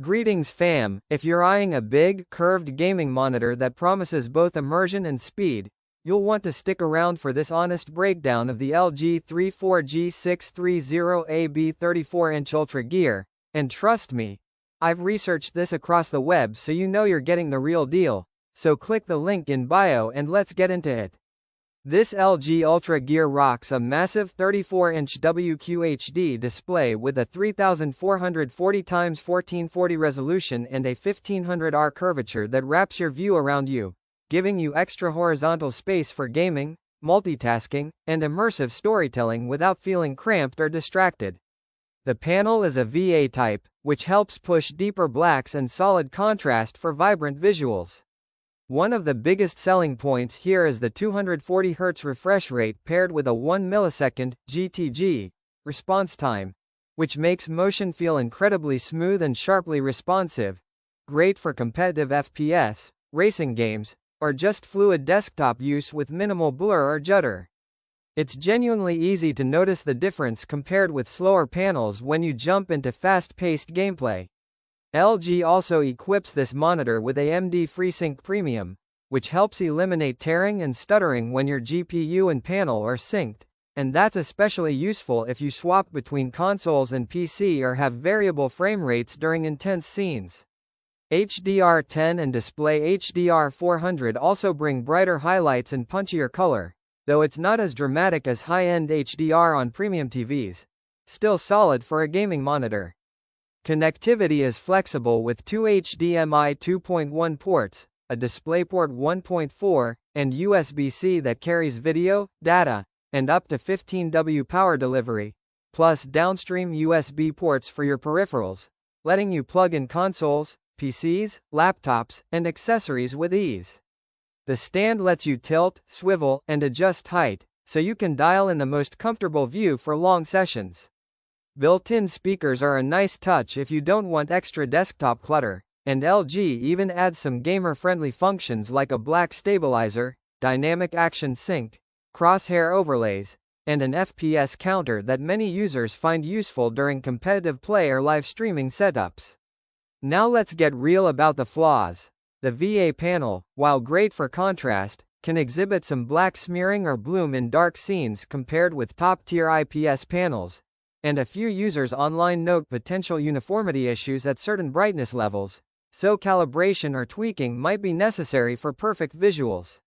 Greetings fam, if you're eyeing a big, curved gaming monitor that promises both immersion and speed, you'll want to stick around for this honest breakdown of the LG 34G630A-B 34-inch UltraGear, and trust me, I've researched this across the web so you know you're getting the real deal, so click the link in bio and let's get into it. This LG UltraGear rocks a massive 34-inch WQHD display with a 3440x1440 resolution and a 1500R curvature that wraps your view around you, giving you extra horizontal space for gaming, multitasking, and immersive storytelling without feeling cramped or distracted. The panel is a VA type, which helps push deeper blacks and solid contrast for vibrant visuals. One of the biggest selling points here is the 240Hz refresh rate paired with a 1 millisecond (GTG) response time, which makes motion feel incredibly smooth and sharply responsive, great for competitive FPS, racing games, or just fluid desktop use with minimal blur or judder. It's genuinely easy to notice the difference compared with slower panels when you jump into fast-paced gameplay. LG also equips this monitor with AMD FreeSync Premium, which helps eliminate tearing and stuttering when your GPU and panel are synced, and that's especially useful if you swap between consoles and PC or have variable frame rates during intense scenes. HDR10 and DisplayHDR 400 also bring brighter highlights and punchier color, though it's not as dramatic as high-end HDR on premium TVs. Still solid for a gaming monitor. Connectivity is flexible with two HDMI 2.1 ports, a DisplayPort 1.4, and USB-C that carries video, data, and up to 15W power delivery, plus downstream USB ports for your peripherals, letting you plug in consoles, PCs, laptops, and accessories with ease. The stand lets you tilt, swivel, and adjust height, so you can dial in the most comfortable view for long sessions. Built-in speakers are a nice touch if you don't want extra desktop clutter, and LG even adds some gamer-friendly functions like a black stabilizer, dynamic action sync, crosshair overlays, and an FPS counter that many users find useful during competitive play or live streaming setups. Now let's get real about the flaws. The VA panel, while great for contrast, can exhibit some black smearing or bloom in dark scenes compared with top-tier IPS panels, and a few users online note potential uniformity issues at certain brightness levels, so calibration or tweaking might be necessary for perfect visuals.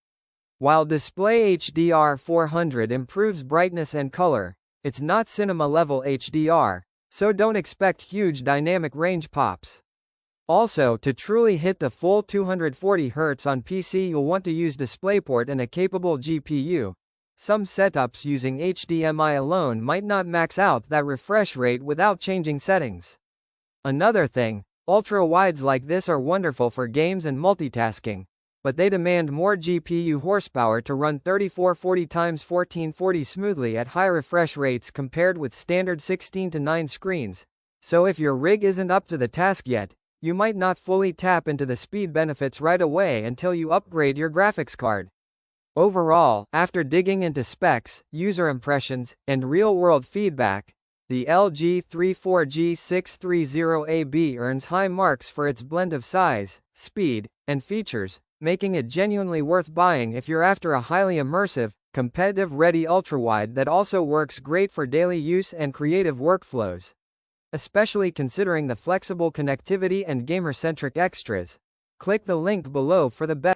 While DisplayHDR 400 improves brightness and color, it's not cinema-level HDR, so don't expect huge dynamic range pops. Also, to truly hit the full 240Hz on PC you'll want to use DisplayPort and a capable GPU. Some setups using HDMI alone might not max out that refresh rate without changing settings. Another thing, ultra-wides like this are wonderful for games and multitasking, but they demand more GPU horsepower to run 3440x1440 smoothly at high refresh rates compared with standard 16:9 screens, so if your rig isn't up to the task yet, you might not fully tap into the speed benefits right away until you upgrade your graphics card. Overall, after digging into specs, user impressions, and real-world feedback, the LG 34G630A-B earns high marks for its blend of size, speed, and features, making it genuinely worth buying if you're after a highly immersive, competitive-ready ultrawide that also works great for daily use and creative workflows. Especially considering the flexible connectivity and gamer-centric extras. Click the link below for the best.